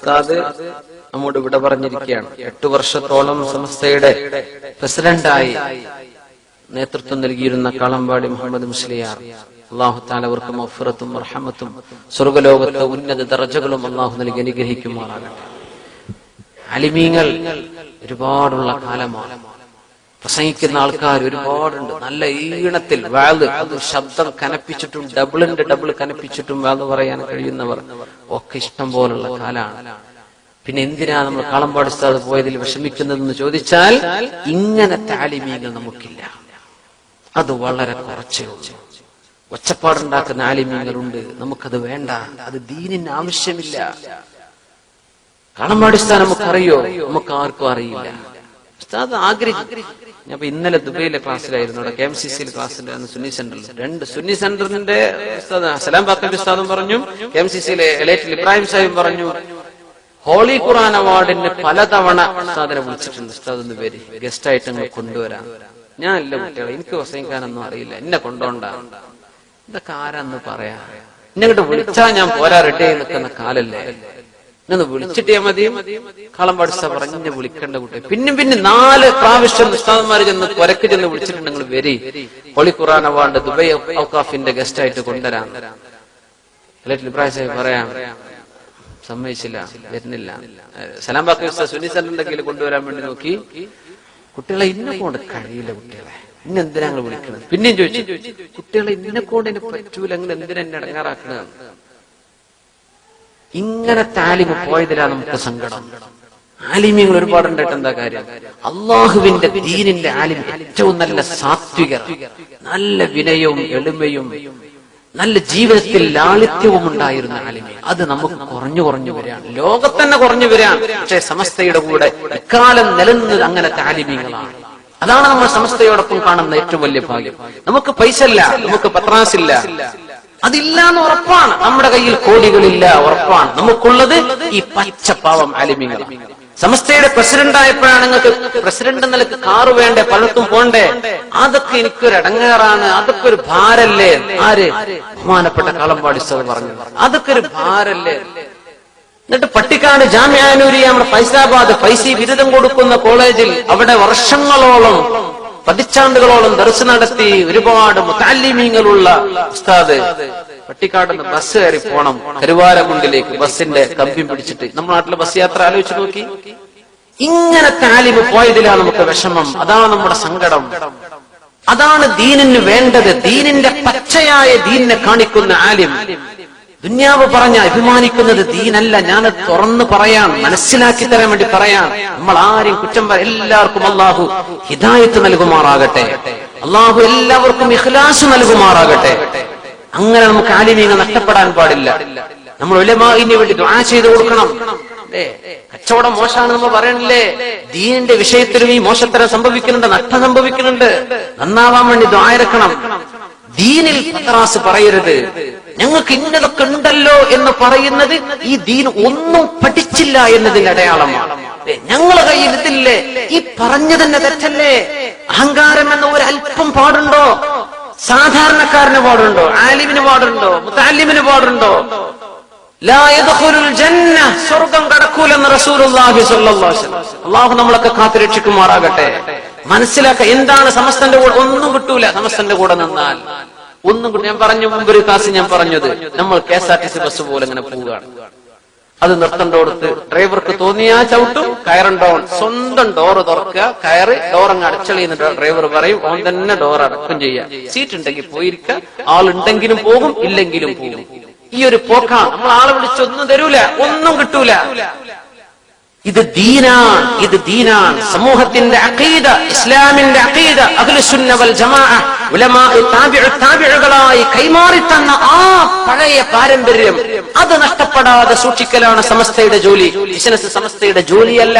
ഉസ്താദ് നമ്മോട് ഇവിടെ പറഞ്ഞിരിക്കുകയാണ്. 8 വർഷത്തോളം സമസ്തയുടെ പ്രസിഡന്റായി നേതൃത്വം നൽകിയിരുന്ന കാളമ്പാടി മുഹമ്മദ് മുസ്ലിയാർ, അല്ലാഹു തആല അവർക്ക് മഗ്ഫിറത്തും റഹ്മത്തും സ്വർഗ്ഗലോകത്തെ ഉന്നത ദർജകളും അല്ലാഹു നൽകി അനുഗ്രഹിക്കുമാറാകട്ടെ. അലിമീങ്ങൾ ഒരുപാടുള്ള കാലമാണ്. പ്രസംഗിക്കുന്ന ആൾക്കാർ ഒരുപാടുണ്ട്. നല്ല ഈണത്തിൽ വാള്, അത് ശബ്ദം കനപ്പിച്ചിട്ടും ഡബിൾ കനപ്പിച്ചിട്ടും വാള് പറയാൻ കഴിയുന്നവർ ഒക്കെ ഇഷ്ടം പോലുള്ള കാലാണ്. പിന്നെ എന്തിനാ നമ്മൾ കാളമ്പാടി ഉസ്താദ് പോയതിൽ വിഷമിക്കുന്നതെന്ന് ചോദിച്ചാൽ, ഇങ്ങനത്തെ ആലിമീങ്ങൾ നമുക്കില്ല. അത് വളരെ കുറച്ചേ ഉള്ളൂ. ഒച്ചപ്പാടുണ്ടാക്കുന്ന ആലിമീങ്ങളുണ്ട്, നമുക്കത് വേണ്ട. അത് ദീനിന് ആവശ്യമില്ല. കാളമ്പാടി ഉസ്താദ് നമുക്കറിയോ? നമുക്ക് ആർക്കും അറിയില്ല. ഉസ്താദ് ആഗ്രഹിക്കും. ഞാൻ ഇന്നലെ ദുബൈയിലെ ക്ലാസ്സിലായിരുന്നു. അവിടെ KMCC ക്ലാസ്സിലായിരുന്നു, സുന്നി സെന്ററിൽ. 2 സുന്നി സെന്ററിന്റെ സലാം ബാക്കബി ഉസ്താദും പറഞ്ഞു, KMCCയിലെ എലൈറ്റിൽ ഇബ്രാഹിം സാഹിബും പറഞ്ഞു, ഹോളി ഖുർആൻ അവാർഡിന് പലതവണ ഉസ്താദിനെ വിളിച്ചിട്ടുണ്ട്. ഉസ്താദ് എന്ന് പേര് ഗസ്റ്റായിട്ട് അങ്ങ് കൊണ്ടുവരാൻ. ഞാൻ ഇല്ല കുട്ടികളെ, എനിക്ക് പ്രസംഗിക്കാനൊന്നും അറിയില്ല, എന്നെ കൊണ്ടോണ്ട. ഇതൊക്കെ ആരാന്ന് പറയാ? എന്നെ വിളിച്ചാ ഞാൻ പോരാ, റെഡി ആയി നിൽക്കുന്ന കാലല്ലേ, ഇന്ന് വിളിച്ചിട്ടേ മതി. കാളമ്പാടി ഉസ്താദ് പറഞ്ഞ് വിളിക്കേണ്ട കുട്ടി. പിന്നെ 4 പ്രാവശ്യം ഉസ്താദന്മാര് ചെന്ന് കൊരക്ക് ചെന്ന് വിളിച്ചിട്ടുണ്ട്, നിങ്ങൾ വരി, ഹോളി ഖുർആൻ അവാർഡ് ദുബൈ ഔഖാഫിന്റെ ഗസ്റ്റായിട്ട് കൊണ്ടുവരാൻ. ഇബ്രാഹിം സാഹിബ് പറയാം, സമ്മതിച്ചില്ല, വരുന്നില്ല. സലാം ബാക്കി ഉസ്താദ് സുന്നി സെന്ററിന്റെ കീഴിൽ കൊണ്ടുവരാൻ വേണ്ടി നോക്കി. കുട്ടികളെ ഇന്നെ കൊണ്ട് കഴിയില്ല, കുട്ടികളെ ഇന്നെന്തിനാ നിങ്ങൾ വിളിക്കുന്നത്? പിന്നെയും ചോദിച്ചു, കുട്ടികളെ ഇന്നെ കൊണ്ട് എന്നെ പറ്റൂല, നിങ്ങൾ എന്തിനാ എന്നെ ഇടങ്ങാറാക്കുന്നത്? ഇങ്ങനെ താലിമ് പോയതിലാണ് നമുക്ക് സങ്കടം. ആലിമ്യങ്ങൾ ഒരുപാടുണ്ടായിട്ട് എന്താ കാര്യം? അള്ളാഹുവിന്റെ ദീനിന്റെ ആലിം ഏറ്റവും നല്ല സാത്വികർ, നല്ല വിനയവും എളിമയും നല്ല ജീവിതത്തിൽ ലാളിത്യവും ഉണ്ടായിരുന്ന ആലിമി. അത് നമുക്ക് കുറഞ്ഞു വരികയാണ്, ലോകത്തന്നെ കുറഞ്ഞു വരികയാണ്. പക്ഷെ സമസ്തയുടെ കൂടെ എക്കാലം നിലനിന്നത് അങ്ങനത്തെ ആലിമീങ്ങളാണ്. അതാണ് നമ്മൾ സമസ്തയോടൊപ്പം കാണുന്ന ഏറ്റവും വലിയ ഭാഗ്യം. നമുക്ക് പൈസ ഇല്ല, നമുക്ക് പത്രാസില്ല, അതില്ലാന്ന് ഉറപ്പാണ്. നമ്മുടെ കയ്യിൽ കോടികളില്ല, ഉറപ്പാണ്. നമുക്കുള്ളത് ഈ പച്ചപ്പാവം ആലിമീങ്ങളാണ്. സമസ്തയുടെ പ്രസിഡന്റ് ആയപ്പോഴാണ് നിങ്ങൾക്ക് പ്രസിഡന്റ് നിലക്ക് കാറ് വേണ്ടേ, പലർക്കും പോണ്ടേ? അതൊക്കെ എനിക്കൊരു ഇടങ്ങേറാണ്, അതൊക്കെ ഒരു ഭാരല്ലേ. ആര്? ബഹുമാനപ്പെട്ട കാളമ്പാടി ഉസ്താദ് പറഞ്ഞു, അതൊക്കെ ഒരു ഭാരല്ലേ. എന്നിട്ട് പട്ടിക്കാട് ജാമിഅ നൂരിയ, നമ്മുടെ ഫൈസാബാദ് ഫൈസി ബിരുദം കൊടുക്കുന്ന കോളേജിൽ അവിടെ വർഷങ്ങളോളം, പതിറ്റാണ്ടുകളോളം ദർസ് നടത്തി ഒരുപാട് മുതഅല്ലിമീങ്ങളുള്ള ഉസ്താദ് പട്ടിക്കാട് ബസ് കയറി പോണം കരുവാരകുണ്ടിലേക്ക്, ബസിന്റെ കമ്പി പിടിച്ചിട്ട്. നമ്മുടെ നാട്ടിലെ ബസ് യാത്ര ആലോചിച്ച് നോക്കി. ഇങ്ങനെ താലിമ് പോയതിലാണ് നമുക്ക് വിഷമം. അതാണ് നമ്മുടെ സങ്കടം. അതാണ് ദീനിന് വേണ്ടത്. ദീനിന്റെ പച്ചയായ ദീനിനെ കാണിക്കുന്ന ആലിം. ദുന്യാവ് പറഞ്ഞ അഭിമാനിക്കുന്നത് ദീനല്ല. ഞാൻ തുറന്നു പറയാൻ, മനസ്സിലാക്കി തരാൻ വേണ്ടി പറയാൻ. നമ്മൾ ആരെയും കുറ്റം എല്ലാവർക്കും അള്ളാഹു ഹിദായത്ത് നൽകുമാറാകട്ടെ. അള്ളാഹു എല്ലാവർക്കും ഇഖ്ലാസ് നൽകുമാറാകട്ടെ. അങ്ങനെ നമുക്ക് ആലിമീങ്ങൾ നഷ്ടപ്പെടാൻ പാടില്ല. നമ്മൾ ഉലമാഇന് വേണ്ടി ദുആ ചെയ്തു കൊടുക്കണം. കച്ചവടം മോശമാണ് നമ്മൾ പറയണില്ലേ? ദീനിന്റെ വിഷയത്തിലും ഈ മോശത്തരം സംഭവിക്കുന്നുണ്ട്, നഷ്ടം സംഭവിക്കുന്നുണ്ട്. നന്നാവാൻ വേണ്ടി ദുആ ഇറക്കണം. ദീനിൽ പത്രാസ് പറയരുത്. ഞങ്ങൾക്ക് ഇന്നതൊക്കെ ഉണ്ടല്ലോ എന്ന് പറയുന്നത് ഈ ദീൻ ഒന്നും പഠിച്ചില്ല എന്നതിന്റെ അടയാളമാണ്. ഞങ്ങളെ കയ്യിൽ ഇതില്ലേ, ഈ പറഞ്ഞു തന്നെ തെറ്റല്ലേ? അഹങ്കാരം എന്ന ഒരല്പം പാടുണ്ടോ? സാധാരണക്കാരന് പാടുണ്ടോ? ആലിമിന് പാടുണ്ടോ? മുതഅല്ലിമിന് പാടുണ്ടോ? ലാ യദ്ഖുലുൽ ജന്ന, സ്വർഗ്ഗം കടക്കൂലെന്ന് റസൂലുള്ളാഹി സ്വല്ലല്ലാഹു അലൈഹി വസല്ലം. അല്ലാഹു നമ്മളൊക്കെ കാത്തുരക്ഷിക്കുമാറാകട്ടെ. മനസ്സിലാക്ക, എന്താണ് സമസ്തന്റെ കൂടെ? ഒന്നും കിട്ടൂല സമസ്തന്റെ കൂടെ നിന്നാൽ. ഒന്നും കിട്ടും. ഞാൻ പറഞ്ഞു മുമ്പൊരു ക്ലാസ് ഞാൻ പറഞ്ഞത്, നമ്മൾ KSRTC ബസ് പോലെ ഇങ്ങനെ പോവുകയാണ്. അത് നിർത്തേണ്ടോടത്ത് ഡ്രൈവർക്ക് തോന്നിയാ ചവിട്ടും, കയറുണ്ടോ സ്വന്തം ഡോറ് തുറക്കുക, കയറ് ഡോറങ്ങ് അടച്ചളിയുന്ന ഡ്രൈവർ പറയും, ഓൻ തന്നെ ഡോർ അടക്കം ചെയ്യാം. സീറ്റ് ഉണ്ടെങ്കിൽ പോയിരിക്കുക, ആളുണ്ടെങ്കിലും പോകും, ഇല്ലെങ്കിലും പോകും. ഈ ഒരു പോക്കാണ്. നമ്മൾ ആളെ വിളിച്ചൊന്നും തരൂല, ഒന്നും കിട്ടൂല. ഇത് ദീനാണ്, ഇത് ദീനാണ്. സമൂഹത്തിന്റെ അഖീദ, ഇസ്ലാമിന്റെ അഖീദ, അഹ്ലുസുന്ന വൽ ജമാഅ ഉലമാ താബിഉകളായി കൈമാറി തന്ന ആ പഴയ പാരമ്പര്യം, അത് നഷ്ടപ്പെടാതെ സൂക്ഷിക്കലാണ് സമസ്തയുടെ ജോലി. ബിസിനസ് സമസ്തയുടെ ജോലിയല്ല.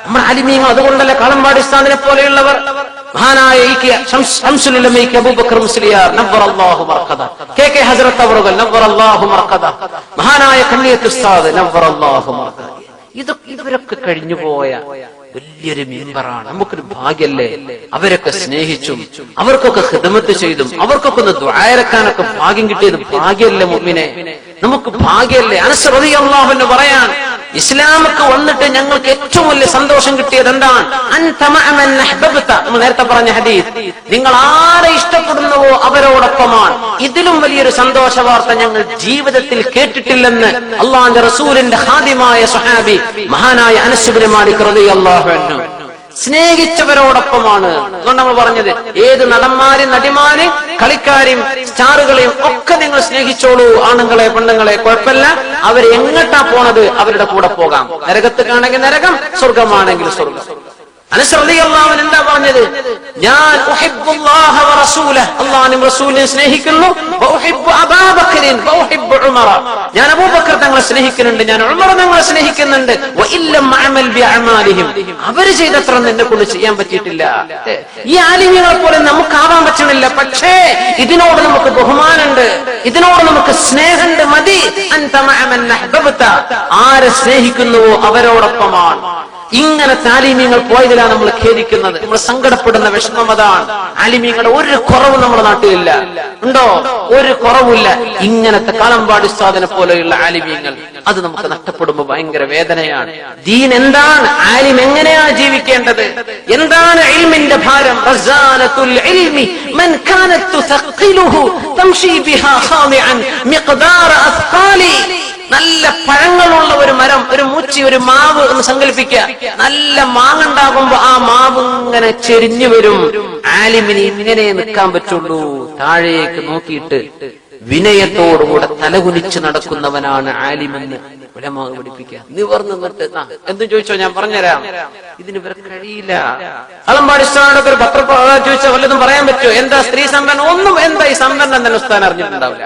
നമ്മുടെ അലിമീങ്ങൾ അതുകൊണ്ടല്ല കാളമ്പാടി ഉസ്താദിനെ പോലെയുള്ളവർ, മഹാനായ ശംസുൽ ഉലമ അബൂബക്കർ മുസ്ലിയാർ നവ്വറല്ലാഹു മർഖദ, KK ഹസ്രത്ത് അവറുകൾ നവ്വറല്ലാഹു മർഖദ, മഹാനായ കണ്ണിയത്ത് ഉസ്താദ് നവ്വറല്ലാഹു മർഖദ. ഇവരൊക്കെ കഴിഞ്ഞുപോയ വലിയൊരു മെമ്പറാണ്. നമുക്കൊരു ഭാഗ്യല്ലേ? അവരൊക്കെ സ്നേഹിച്ചും അവർക്കൊക്കെ ഖിദ്മത്ത് ചെയ്തും അവർക്കൊക്കെ ഒന്ന് ദുആ ഇറക്കാനൊക്കെ ഭാഗ്യം കിട്ടിയത് ഭാഗ്യല്ലേ മുഅ്മിനെ? നമുക്ക് ഭാഗ്യല്ലേ? അനസ് റളിയല്ലാഹു അൻഹു പറയാൻ, ഇസ്ലാമക്ക് വന്നിട്ട് ഞങ്ങൾക്ക് ഏറ്റവും വലിയ സന്തോഷം കിട്ടിയത് എന്താണ്? നമ്മൾ നേരത്തെ പറഞ്ഞ ഹദീസ്, നിങ്ങൾ ആരെ ഇഷ്ടപ്പെടുന്നുവോ അവരോടൊപ്പമാണ്. ഇതിലും വലിയൊരു സന്തോഷ വാർത്ത ഞങ്ങൾ ജീവിതത്തിൽ കേട്ടിട്ടില്ലെന്ന് അള്ളാഹുവിന്റെ റസൂലിന്റെ ഖാദിമായ സ്വഹാബി മഹാനായ അനസ് ഇബ്നു മാലിക് റളിയല്ലാഹു അൻഹു സ്നേഹിച്ചവരോടൊപ്പമാണ്. അതുകൊണ്ട് നമ്മൾ പറഞ്ഞത്, ഏത് നടന്മാരും നടിമാരും കളിക്കാരെയും സ്റ്റാറുകളെയും ഒക്കെ നിങ്ങൾ സ്നേഹിച്ചോളൂ. ആണുങ്ങളെ പെണ്ണുങ്ങളെ കുഴപ്പമില്ല, അവർ എങ്ങോട്ടാ പോണത് അവരുടെ കൂടെ പോകാം. നരകത്തേക്കാണെങ്കിൽ നരകം, സ്വർഗമാണെങ്കിൽ സ്വർഗം. അനസ് റളിയല്ലാഹു അൻഹു എന്താ പറഞ്ഞത്? ഞാൻ ഉഹിബ്ബുല്ലാഹ വ റസൂലഹു, അല്ലാഹുവിനെയും റസൂലിനെയും സ്നേഹിക്കുന്നു. വ ഉഹിബ്ബു അബൂബക്കറിൻ വ ഉഹിബ്ബു ഉമറ, ഞാൻ അബൂബക്കർ തങ്ങളെ സ്നേഹിക്കുന്നുണ്ട്, ഞാൻ ഉമർ തങ്ങളെ സ്നേഹിക്കുന്നുണ്ട്. വ ഇല്ലം അഅമൽ ബി അഅമാലിഹിം, അവർ ചെയ്തത്ര എന്നെ കൊണ്ട് ചെയ്യാൻ പറ്റിയിട്ടില്ല. ഈ ആലിമീങ്ങളെ പോലെ നമുക്കാവാൻ പറ്റണില്ല. പക്ഷേ ഇതിനോട് നമുക്ക് ബഹുമാനമുണ്ട്, ഇതിനോട് നമുക്ക് സ്നേഹമുണ്ട്. മതി അൻത മഅമൻ അഹ്ബബ്ത, ആരെ സ്നേഹിക്കുന്നുവോ അവരോടൊപ്പമാണ്. ഇങ്ങനെ ആലിമീങ്ങൾ പോയതിലാണ് നമ്മൾ ഖേദിക്കുന്നത്, നമ്മൾ സങ്കടപ്പെടുന്ന വിഷമം അതാണ്. ആലിമീങ്ങളുടെ ഒരു കുറവും നമ്മുടെ നാട്ടിലില്ല. ഉണ്ടോ? ഒരു കുറവില്ല. ഇങ്ങനത്തെ കാളമ്പാടി ഉസ്താദിനെ പോലെയുള്ള ആലിമീങ്ങൾ, അത് നമുക്ക് നഷ്ടപ്പെടുമ്പോൾ ഭയങ്കര വേദനയാണ്. ദീൻ എന്താണ്? ആലിം എങ്ങനെയാണ് ജീവിക്കേണ്ടത്? എന്താണ് ഇൽമിന്റെ ഭാരം? റസാനത്തുൽ ഇൽമി മൻ കാനത് തുസഖിലുഹു തംശി ബിഹാ ഖാദിഅൻ മിഖ്ദാർ അസ്ഖാലി. നല്ല പഴങ്ങളുള്ള ഒരു മരം, ഒരു മൂച്ചി, ഒരു മാവ് എന്ന് സങ്കല്പിക്കുക. നല്ല മാങ്ങ ഉണ്ടാകുമ്പോ ആ മാവ് ഇങ്ങനെ ചെരിഞ്ഞു വരും. ആലിമിന് ഇങ്ങനെ നിൽക്കാൻ പറ്റുള്ളൂ. താഴേക്ക് നോക്കിയിട്ട് വിനയത്തോടുകൂടെ തലകുനിച്ച് നടക്കുന്നവനാണ് ആലിമെന്ന് ഉലമാ പഠിപ്പിക്കുക. നിവർന്ന് നിന്നിട്ട് എന്തും ചോദിച്ചോ, ഞാൻ പറഞ്ഞുതരാം. ഇതിന് ഇവർക്ക് കഴിയില്ല. അളമ്പാടിസ്ഥാനൊക്കെ ഒരു പത്ര ചോദിച്ചാൽ വല്ലതും പറയാൻ പറ്റുമോ? എന്താ സ്ത്രീ സംവരണം? ഒന്നും. എന്താ ഈ സംവരണം തന്നെ ഉസ്താൻ അറിഞ്ഞിട്ടുണ്ടാവില്ല.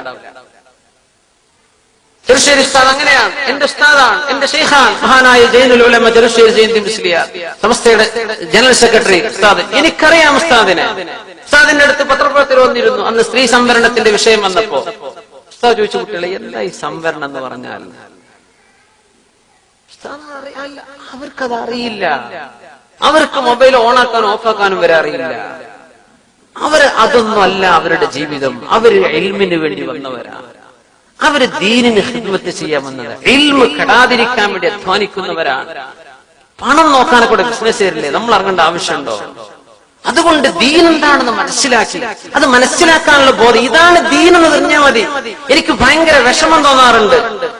ചെറുശ്ശേരി ഉസ്താദ് അങ്ങനെയാണ്, എന്റെ ഉസ്താദാണ്, എന്റെ ഷെയ്ഖാൻ, മഹാനായ ജൈനുൽ ഉലമ ചെറുശ്ശേരി ജയന്തി മുസ്ലിയാർ, സമസ്തയുടെ ജനറൽ സെക്രട്ടറി ഉസ്താദ്. എനിക്കറിയാം ഉസ്താദിനെ. ഉസ്താദിന്റെ അടുത്ത് പത്രപ്രവർത്തകർ വന്നിരുന്നു. അന്ന് സ്ത്രീ സംവരണത്തിന്റെ വിഷയം വന്നപ്പോ ഉസ്താദ് ചോദിച്ചു, കുട്ടികളെ എന്താ ഈ സംവരണം എന്ന് പറഞ്ഞാൽ? അവർക്കത് അറിയില്ല. അവർക്ക് മൊബൈൽ ഓണാക്കാനും ഓഫാക്കാനും വരെ അറിയില്ല. അവര് അതൊന്നും അല്ല അവരുടെ ജീവിതം. അവര് ഇൽമിന് വേണ്ടി വന്നവരാണ്. അവര് ദീനിന് ഖിദ്മത്ത് ചെയ്യാൻ വന്നത്, ഇൽമ് കെടാതിരിക്കാൻ വേണ്ടി അധ്വാനിക്കുന്നവരാണ്. പണം നോക്കാനെ കൂടെ ബിസിനസ് ചെയ്യില്ലേ? നമ്മൾ ഇറങ്ങേണ്ട ആവശ്യമുണ്ടോ? അതുകൊണ്ട് ദീൻ എന്താണെന്ന് മനസ്സിലാക്കി, അത് മനസ്സിലാക്കാനുള്ള ബോധം, ഇതാണ് ദീൻ എന്ന് പറഞ്ഞാൽ മതി. എനിക്ക് ഭയങ്കര വിഷമം തോന്നാറുണ്ട്.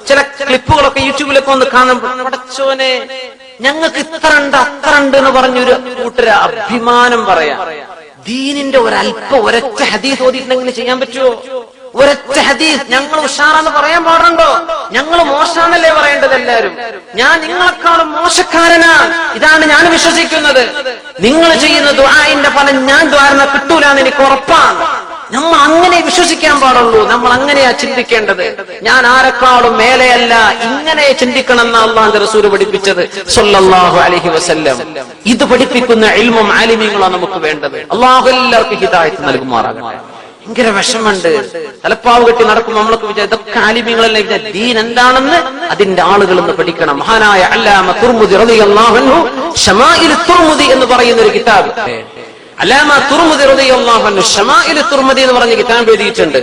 ചില ക്ലിപ്പുകളൊക്കെ യൂട്യൂബിലൊക്കെ ഒന്ന് കാണുമ്പോൾ, പടച്ചോനെ ഞങ്ങൾക്ക് ഇത്ര ഉണ്ട് അത്ര ഉണ്ട് എന്ന് പറഞ്ഞൊരു കൂട്ടര് അഭിമാനം പറയാം. ദീനിന്റെ ഒരൊറ്റ ഹദീസ് ഓതിയിട്ടുണ്ടെങ്കിൽ ചെയ്യാൻ പറ്റുമോ? ഒരൊറ്റ ഹദീസ് ഞങ്ങൾ ഉഷാറാന്ന് പറയാൻ പാടുണ്ടോ? ഞങ്ങൾ മോശാന്നല്ലേ പറയേണ്ടത് എല്ലാവരും? ഞാൻ നിങ്ങളെക്കാളും മോശക്കാരനാണ്, ഇതാണ് ഞാൻ വിശ്വസിക്കുന്നത്. നിങ്ങൾ ചെയ്യുന്ന ദുആഇന്റെ ഫലം ഞാൻ ദ്വാരന കിട്ടൂലെന്ന് എനിക്ക് ഉറപ്പാണ്. നമ്മൾ അങ്ങനെ വിശ്വസിക്കാൻ പാടുള്ളൂ. നമ്മൾ അങ്ങനെയാ ചിന്തിക്കേണ്ടത്. ഞാൻ ആരെക്കാളും മേലെയല്ല, ഇങ്ങനെ ചിന്തിക്കണം എന്ന് അല്ലാഹുവിന്റെ റസൂൽ പഠിപ്പിച്ചത് സ്വല്ലല്ലാഹു അലൈഹി വസല്ലം. ഇത് പഠിപ്പിക്കുന്ന ഇൽമും ആലിമീങ്ങളാണ് നമുക്ക് വേണ്ടത്. അല്ലാഹു എല്ലാവർക്കും ഹിദായത്ത് നൽകുമാറാകട്ടെ. ഭയങ്കര വിഷമുണ്ട്. തലപ്പാവ് കെട്ടി നടക്കുമ്പോൾ നമ്മളൊക്കെ വിചാരിക്കും ഇതൊക്കെ ആലിമീങ്ങളല്ലേ. ദീൻ എന്താണെന്ന് അതിന്റെ ആളുകൾ എന്ന് പഠിക്കണം. മഹാനായ അല്ലാമ തുർമുദി റളിയല്ലാഹു അൻഹു ശമാഇൽ തുർമുദി എന്ന് പറയുന്ന ഒരു കിതാബ്, അല്ലാമ തുർമുദി റളിയല്ലാഹു അൻഹു ശമാഇൽ തുർമുദി എന്ന് പറഞ്ഞ കിതാബ് എഴുതിയിട്ടുണ്ട്.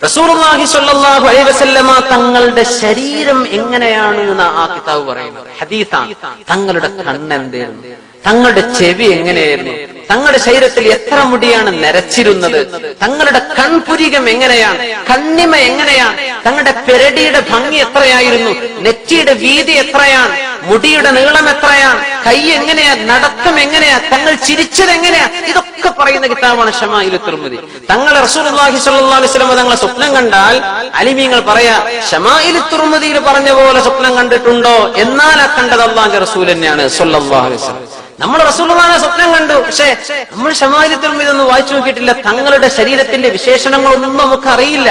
റസൂലുള്ളാഹി സ്വല്ലല്ലാഹു അലൈഹി വസല്ലമ തങ്ങളുടെ ശരീരം എങ്ങനെയാണ് എന്ന് ആ കിതാബ് പറയുന്നത്. ഹദീസാണ്. തങ്ങളുടെ കണ്ണെന്തായിരുന്നു, തങ്ങളുടെ ചെവി എങ്ങനെയായിരുന്നു, തങ്ങളുടെ ശരീരത്തിൽ എത്ര മുടിയാണ് നരച്ചിരുന്നത്, തങ്ങളുടെ കൺപുരികം എങ്ങനെയാണ്, കണ്ണിമ എങ്ങനെയാണ്, തങ്ങളുടെ പെരടിയുടെ ഭംഗി എത്രയായിരുന്നു, നെറ്റിയുടെ വീതി എത്രയാണ്, മുടിയുടെ നീളം എത്രയാണ്, കൈ എങ്ങനെയാ, നടത്തം എങ്ങനെയാ, തങ്ങൾ ചിരിച്ചത് എങ്ങനെയാ, ഇതൊക്കെ പറയുന്ന കിതാബാണ് ശമാഇൽ തുർമുദി. തങ്ങളെ റസൂലുള്ളാഹി സ്വല്ലല്ലാഹു അലൈഹി വസല്ലം തങ്ങളെ സ്വപ്നം കണ്ടാൽ അലിമീങ്ങൾ പറയാ, ശമാഇൽ തുർമുദിയിൽ പറഞ്ഞ പോലെ സ്വപ്നം കണ്ടിട്ടുണ്ടോ? എന്നാൽ ആ കണ്ടത് അല്ലാഹുവിന്റെ റസൂൽ തന്നെയാണ് സ്വല്ലല്ലാഹു അലൈഹി വസല്ലം. നമ്മൾ റസൂലുള്ളാഹിനെ സ്വപ്നം കണ്ടു, പക്ഷേ നമ്മൾ ശമാഇൽ തുർമുദി ഒന്നും വായിച്ചു നോക്കിയിട്ടില്ല. തങ്ങളുടെ ശരീരത്തിന്റെ വിശേഷണങ്ങളൊന്നും നമുക്ക് അറിയില്ല.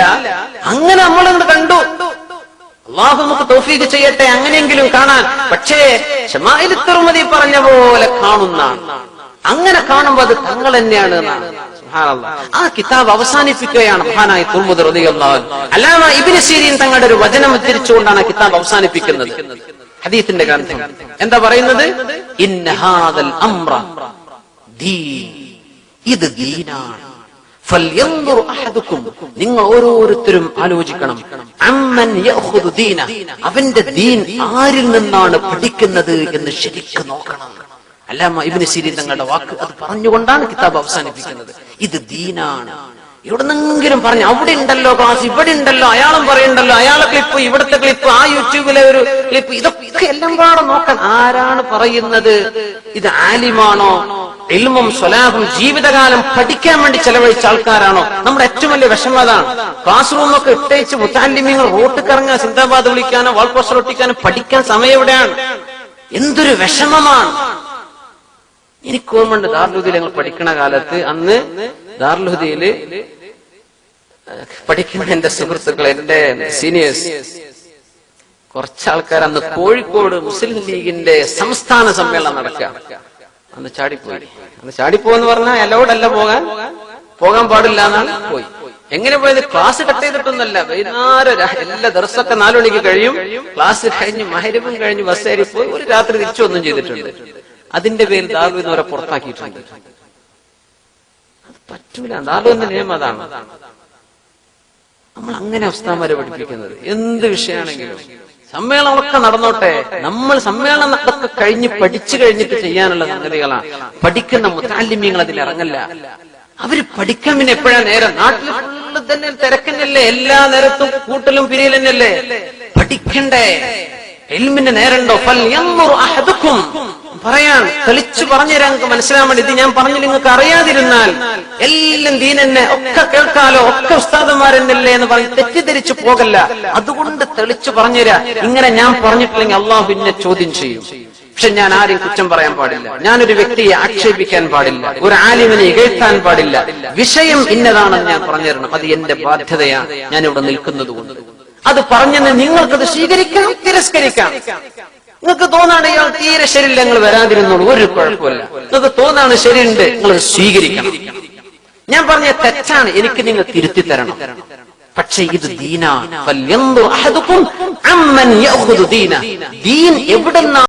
അങ്ങനെ നമ്മളത് കണ്ടു. അല്ലാഹു നമുക്ക് തൗഫീഖ് ചെയ്യട്ടെ അങ്ങനെയെങ്കിലും കാണാൻ. പക്ഷേ ശമാഇൽ തുർമുദി പറഞ്ഞ പോലെ കാണുന്നതാണ്. അങ്ങനെ കാണുമ്പോൾ അത് തങ്ങൾ തന്നെയാണ് എന്നാണ്. സുബ്ഹാനല്ലാഹ്. ആ കിതാബ് അവസാനിപ്പിക്കുകയാണ് മഹാനായ തുർമുദി റളിയല്ലാഹു അൻഹു. അല്ലാമ ഇബ്നു സീരീൻ തങ്ങളുടെ ഒരു വചനം ഉദ്ധരിച്ചുകൊണ്ടാണ് കിതാബ് അവസാനിപ്പിക്കുന്നത്. ഹദീസിന്റെ ഗ്രന്ഥം എന്താ പറയുന്നത്? ഇന്ന ഹാദൽ അംറ ദീൻ, ഇത് ദീനാണ്. ഫൽയൻദുർ അഹദുക്കും, നിങ്ങൾ ഓരോരുത്തരും ആലോചിക്കണം, അമ്മൻ യഖുദു ദീന, അവന്റെ ദീൻ ആരിൽ നിന്നാണ് പഠിക്കുന്നത് എന്ന് ശരിക്കും നോക്കണം. അല്ലാമ ഇബ്നു സിരീൻ തങ്ങളുടെ വാക്ക് അത് പറഞ്ഞുകൊണ്ടാണ് കിതാബ് അവസാനിപ്പിക്കുന്നത്. ഇത് ദീനാണ്. എവിടെന്നെങ്കിലും പറഞ്ഞു അവിടെ ഉണ്ടല്ലോ ക്ലാസ്, ഇവിടെ ഉണ്ടല്ലോ, അയാളും പറയുണ്ടല്ലോ, അയാളെ ക്ലിപ്പ്, ഇവിടുത്തെ ക്ലിപ്പ്, ആ യൂട്യൂബിലെ ഒരു ക്ലിപ്പ്, ഇതൊക്കെ എല്ലാം പാടെ നോക്കാൻ ആരാണ് പറയുന്നത്? ഇത് ആലിമാണോ? ഇൽമും സ്വലാഹും ജീവിതകാലം പഠിക്കാൻ വേണ്ടി ചെലവഴിച്ച ആൾക്കാരാണോ? നമ്മുടെ ഏറ്റവും വലിയ വിഷമം അതാണ്. ക്ലാസ് റൂമൊക്കെ ഇട്ടേച്ച് മുത്താലിമീങ്ങൾ വോട്ടിറങ്ങാൻ, സിന്ദാബാദ് വിളിക്കാനോ വാൾ പോസ്റ്റർ ഒട്ടിക്കാനോ പഠിക്കാൻ സമയം എവിടെയാണ്? എന്തൊരു വിഷമമാണ്. എനിക്ക് ഓർമ്മയുണ്ട്, ദാറുൽ ഞങ്ങൾ പഠിക്കണ കാലത്ത്, അന്ന് ദാറുൽ പഠിക്കുന്ന എന്റെ സുഹൃത്തുക്കൾ, എന്റെ സീനിയേഴ്സ്, കുറച്ചാൾക്കാർ അന്ന് കോഴിക്കോട് മുസ്ലിം ലീഗിന്റെ സംസ്ഥാന സമ്മേളനം നടക്കുക. അന്ന് ചാടിപ്പോയി. അന്ന് ചാടിപ്പോന്ന് പറഞ്ഞാൽ അലൗഡ് പോകാൻ പാടില്ല എന്നാണ്. പോയി. എങ്ങനെ പോയത്? ക്ലാസ് കട്ട് ചെയ്തിട്ടൊന്നല്ല. വൈകുന്നേരം എല്ലാ ദിവസമൊക്കെ 4 മണിക്ക് കഴിയും. ക്ലാസ് കഴിഞ്ഞ് മഹരിബും കഴിഞ്ഞ് ബസ് കയറി പോയി. ഒരു രാത്രി തിരിച്ചു ഒന്നും ചെയ്തിട്ടുണ്ട്. അതിന്റെ പേരിൽ ദാറുൽ വരെ പുറത്താക്കിയിട്ടുണ്ട്. അത് പറ്റൂല. ദാറുൽ നിയമം അതാണ്. നമ്മൾ അങ്ങനെ ഉസ്താദന്മാരെ പഠിപ്പിക്കുന്നത്. എന്ത് വിഷയമാണെങ്കിലും സമ്മേളനമൊക്കെ നടന്നോട്ടെ, നമ്മൾ സമ്മേളനം ഒക്കെ കഴിഞ്ഞ് പഠിച്ചു കഴിഞ്ഞിട്ട് ചെയ്യാനുള്ള സംഗതികളാണ്. പഠിക്കുന്ന മുതഅല്ലിമീങ്ങൾ അതിലിറങ്ങല്ല. അവര് പഠിക്കാൻ പിന്നെ എപ്പോഴാ നേരം? നാട്ടിൽ ഫുള്ള് തന്നെ തിരക്കന്നല്ലേ, എല്ലാ നേരത്തും കൂട്ടലും പിരിയലന്നല്ലേ. പഠിക്കണ്ടേ? ഇൽമിന്റെ നേരണ്ടോ? ഫൽയൻദുർ അഹദുക്കും, പറയാൻ തെളിച്ചു പറഞ്ഞുതരാൻ നിങ്ങൾക്ക് മനസ്സിലാൻ വേണ്ടി. ഇത് ഞാൻ പറഞ്ഞു നിങ്ങൾക്ക് അറിയാതിരുന്നാൽ എല്ലാം ദീനെന്നെ ഒക്കെ കേൾക്കാലോ, ഒക്കെ ഉസ്താദന്മാരെന്നല്ലേ എന്ന് പറഞ്ഞ് തെറ്റിദ്ധരിച്ചു പോകല്ല. അതുകൊണ്ട് തെളിച്ചു പറഞ്ഞുതരാ. ഇങ്ങനെ ഞാൻ പറഞ്ഞിട്ടില്ലെങ്കിൽ അള്ളാഹു പിന്നെ ചോദ്യം ചെയ്യും. പക്ഷെ ഞാൻ ആരെയും കുറ്റം പറയാൻ പാടില്ല, ഞാനൊരു വ്യക്തിയെ ആക്ഷേപിക്കാൻ പാടില്ല, ഒരു ആലിമിനെ ഇകഴ്ത്താൻ പാടില്ല. വിഷയം ഇന്നതാണെന്ന് ഞാൻ പറഞ്ഞു തരണം. അത് എന്റെ ബാധ്യതയാണ്. ഞാൻ ഇവിടെ നിൽക്കുന്നത് കൊണ്ട് അത് പറഞ്ഞെന്ന് നിങ്ങൾക്കത് സ്വീകരിക്കാം, തിരസ്കരിക്കാം. നിങ്ങൾക്ക് തോന്നാണ് ഇയാൾ തീരെ ശരിയില്ല, നിങ്ങൾ വരാതിരുന്നോളൂ, ഒരു കുഴപ്പമില്ല. നിങ്ങൾക്ക് തോന്നാണ് ശരിയുണ്ട്, നിങ്ങൾ സ്വീകരിക്കണം. ഞാൻ പറഞ്ഞ തെറ്റാണ്, എനിക്ക് നിങ്ങൾ തിരുത്തി തരണം. പക്ഷെ ഇത് ദീനാണ്. ഫൽയൻദുർ അഹദുക്കും അമ്മൻ യഖുദു ദീന, ദീൻ എവിടെന്നാണ്